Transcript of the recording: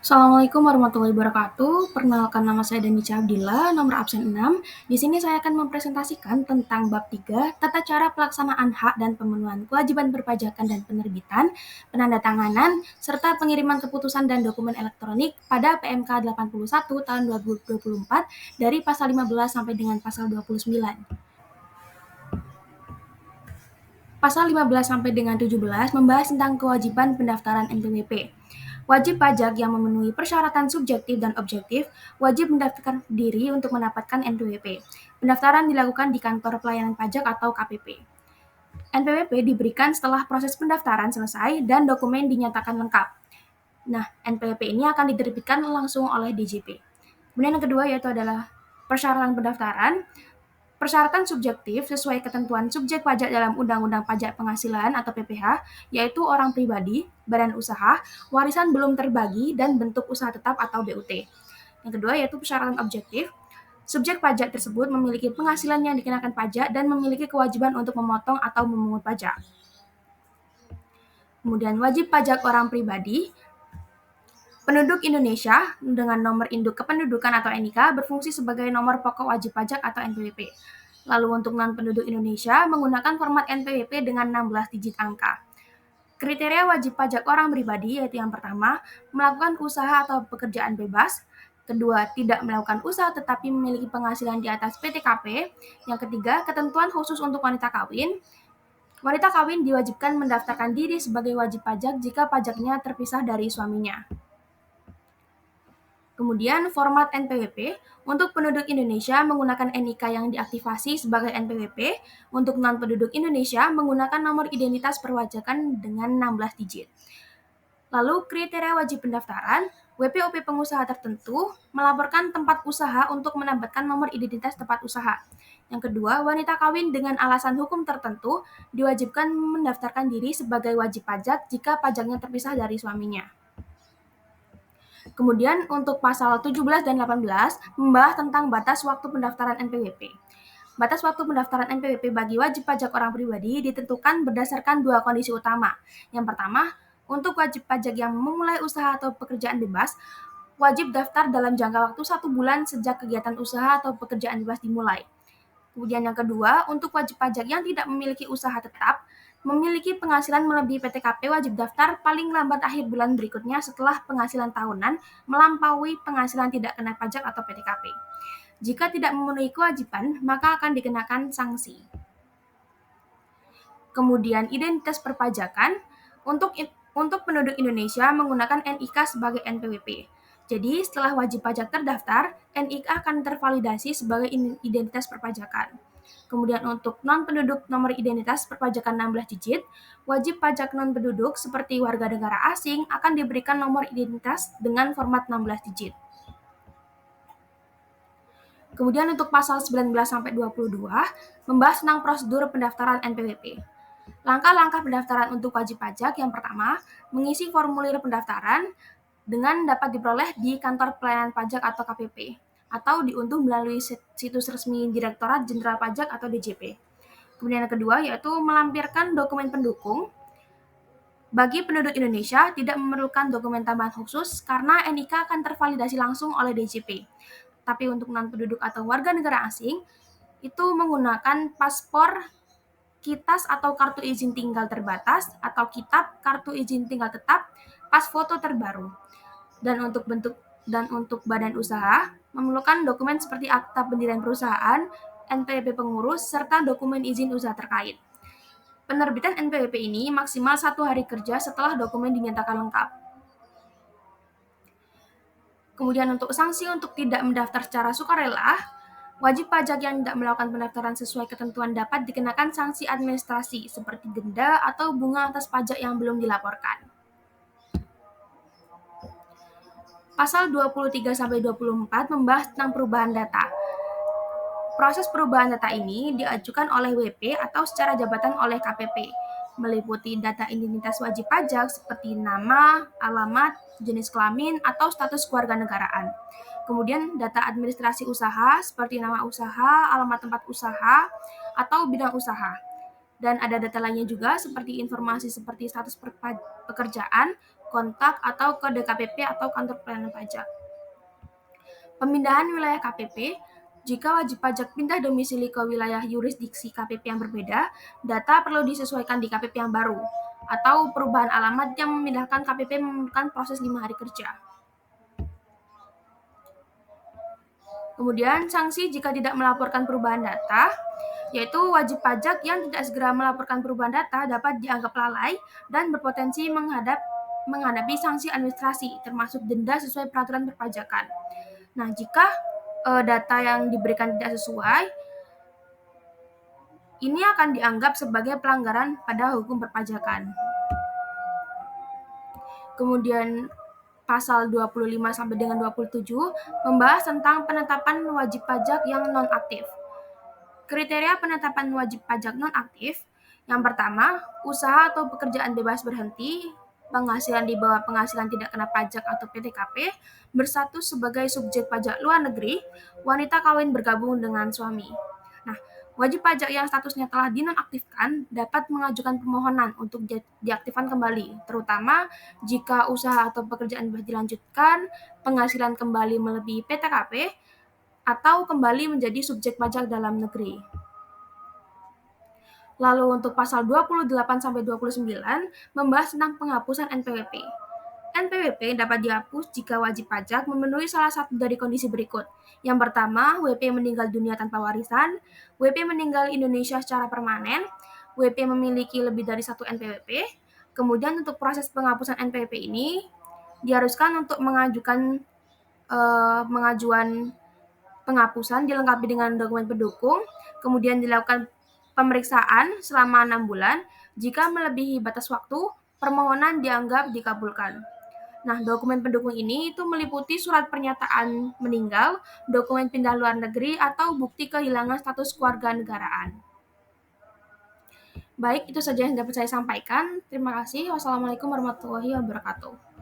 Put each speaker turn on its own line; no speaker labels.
Assalamualaikum warahmatullahi wabarakatuh. Perkenalkan nama saya Danica Abdillah, nomor absen 6. Di sini saya akan mempresentasikan tentang bab 3, tata cara pelaksanaan hak dan pemenuhan kewajiban perpajakan dan penerbitan, penandatanganan, serta pengiriman keputusan dan dokumen elektronik pada PMK 81 tahun 2024 dari pasal 15 sampai dengan pasal 29. Pasal 15 sampai dengan 17 membahas tentang kewajiban pendaftaran NPWP. Wajib pajak yang memenuhi persyaratan subjektif dan objektif wajib mendaftarkan diri untuk mendapatkan NPWP. Pendaftaran dilakukan di kantor pelayanan pajak atau KPP. NPWP diberikan setelah proses pendaftaran selesai dan dokumen dinyatakan lengkap. Nah, NPWP ini akan diterbitkan langsung oleh DJP. Kemudian yang kedua yaitu adalah persyaratan pendaftaran. Persyaratan subjektif sesuai ketentuan subjek pajak dalam Undang-Undang Pajak Penghasilan atau PPh, yaitu orang pribadi, badan usaha, warisan belum terbagi, dan bentuk usaha tetap atau BUT. Yang kedua yaitu persyaratan objektif. Subjek pajak tersebut memiliki penghasilan yang dikenakan pajak dan memiliki kewajiban untuk memotong atau memungut pajak. Kemudian wajib pajak orang pribadi. Penduduk Indonesia dengan nomor induk kependudukan atau NIK berfungsi sebagai nomor pokok wajib pajak atau NPWP. Lalu untuk non-penduduk Indonesia menggunakan format NPWP dengan 16 digit angka. Kriteria wajib pajak orang pribadi yaitu yang pertama, melakukan usaha atau pekerjaan bebas. Kedua, tidak melakukan usaha tetapi memiliki penghasilan di atas PTKP. Yang ketiga, ketentuan khusus untuk wanita kawin. Wanita kawin diwajibkan mendaftarkan diri sebagai wajib pajak jika pajaknya terpisah dari suaminya. Kemudian format NPWP, untuk penduduk Indonesia menggunakan NIK yang diaktifasi sebagai NPWP, untuk non-penduduk Indonesia menggunakan nomor identitas perpajakan dengan 16 digit. Lalu kriteria wajib pendaftaran, WPOP pengusaha tertentu melaporkan tempat usaha untuk menambahkan nomor identitas tempat usaha. Yang kedua, wanita kawin dengan alasan hukum tertentu diwajibkan mendaftarkan diri sebagai wajib pajak jika pajaknya terpisah dari suaminya. Kemudian untuk pasal 17 dan 18 membahas tentang batas waktu pendaftaran NPWP. Batas waktu pendaftaran NPWP bagi wajib pajak orang pribadi ditentukan berdasarkan dua kondisi utama. Yang pertama, untuk wajib pajak yang memulai usaha atau pekerjaan bebas, wajib daftar dalam jangka waktu 1 bulan sejak kegiatan usaha atau pekerjaan bebas dimulai. Kemudian yang kedua, untuk wajib pajak yang tidak memiliki usaha tetap, memiliki penghasilan melebihi PTKP wajib daftar paling lambat akhir bulan berikutnya setelah penghasilan tahunan melampaui penghasilan tidak kena pajak atau PTKP. Jika tidak memenuhi kewajiban, maka akan dikenakan sanksi. Kemudian identitas perpajakan, untuk penduduk Indonesia menggunakan NIK sebagai NPWP. Jadi setelah wajib pajak terdaftar, NIK akan tervalidasi sebagai identitas perpajakan. Kemudian untuk non-penduduk nomor identitas perpajakan 16 digit, wajib pajak non-penduduk seperti warga negara asing akan diberikan nomor identitas dengan format 16 digit. Kemudian untuk pasal 19-22 membahas tentang prosedur pendaftaran NPWP. Langkah-langkah pendaftaran untuk wajib pajak yang pertama, mengisi formulir pendaftaran dengan dapat diperoleh di kantor pelayanan pajak atau KPP atau diunduh melalui situs resmi Direktorat Jenderal Pajak atau DJP. Kemudian yang kedua yaitu melampirkan dokumen pendukung. Bagi penduduk Indonesia tidak memerlukan dokumen tambahan khusus karena NIK akan tervalidasi langsung oleh DJP. Tapi untuk non-penduduk atau warga negara asing itu menggunakan paspor, KITAS atau kartu izin tinggal terbatas atau kitab kartu izin tinggal tetap pas foto terbaru. Dan untuk badan usaha memerlukan dokumen seperti akta pendirian perusahaan, NPWP pengurus serta dokumen izin usaha terkait. Penerbitan NPWP ini maksimal 1 hari kerja setelah dokumen dinyatakan lengkap. Kemudian untuk sanksi untuk tidak mendaftar secara sukarela, wajib pajak yang tidak melakukan pendaftaran sesuai ketentuan dapat dikenakan sanksi administrasi seperti denda atau bunga atas pajak yang belum dilaporkan. Pasal 23-24 membahas tentang perubahan data. Proses perubahan data ini diajukan oleh WP atau secara jabatan oleh KPP, meliputi data identitas wajib pajak seperti nama, alamat, jenis kelamin, atau status kewarganegaraan. Kemudian data administrasi usaha seperti nama usaha, alamat tempat usaha, atau bidang usaha. Dan ada data lainnya juga seperti informasi seperti status pekerjaan, kontak, atau ke DKPP atau kantor pelayanan pajak. Pemindahan wilayah KPP. Jika wajib pajak pindah domisili ke wilayah yurisdiksi KPP yang berbeda, data perlu disesuaikan di KPP yang baru, atau perubahan alamat yang memindahkan KPP membutuhkan proses 5 hari kerja. Kemudian, sanksi jika tidak melaporkan perubahan data, yaitu wajib pajak yang tidak segera melaporkan perubahan data dapat dianggap lalai dan berpotensi menghadapi sanksi administrasi, termasuk denda sesuai peraturan perpajakan. Nah, jika data yang diberikan tidak sesuai, ini akan dianggap sebagai pelanggaran pada hukum perpajakan. Kemudian pasal 25 sampai dengan 27 membahas tentang penetapan wajib pajak yang non-aktif. Kriteria penetapan wajib pajak non-aktif. Yang pertama, usaha atau pekerjaan bebas berhenti, penghasilan di bawah penghasilan tidak kena pajak atau PTKP, berstatus sebagai subjek pajak luar negeri, wanita kawin bergabung dengan suami. Nah, wajib pajak yang statusnya telah dinonaktifkan dapat mengajukan permohonan untuk diaktifkan kembali, terutama jika usaha atau pekerjaan bebas dilanjutkan, penghasilan kembali melebihi PTKP, atau kembali menjadi subjek pajak dalam negeri. Lalu untuk pasal 28-29 membahas tentang penghapusan NPWP. NPWP dapat dihapus jika wajib pajak memenuhi salah satu dari kondisi berikut. Yang pertama, WP meninggal dunia tanpa warisan, WP meninggal Indonesia secara permanen, WP memiliki lebih dari satu NPWP. Kemudian untuk proses penghapusan NPWP ini diharuskan untuk mengajuan penghapusan dilengkapi dengan dokumen pendukung, kemudian dilakukan pemeriksaan selama 6 bulan. Jika melebihi batas waktu, permohonan dianggap dikabulkan. Nah, dokumen pendukung ini itu meliputi surat pernyataan meninggal, dokumen pindah luar negeri, atau bukti kehilangan status kewarganegaraan. Baik, itu saja yang dapat saya sampaikan. Terima kasih. Wassalamualaikum warahmatullahi wabarakatuh.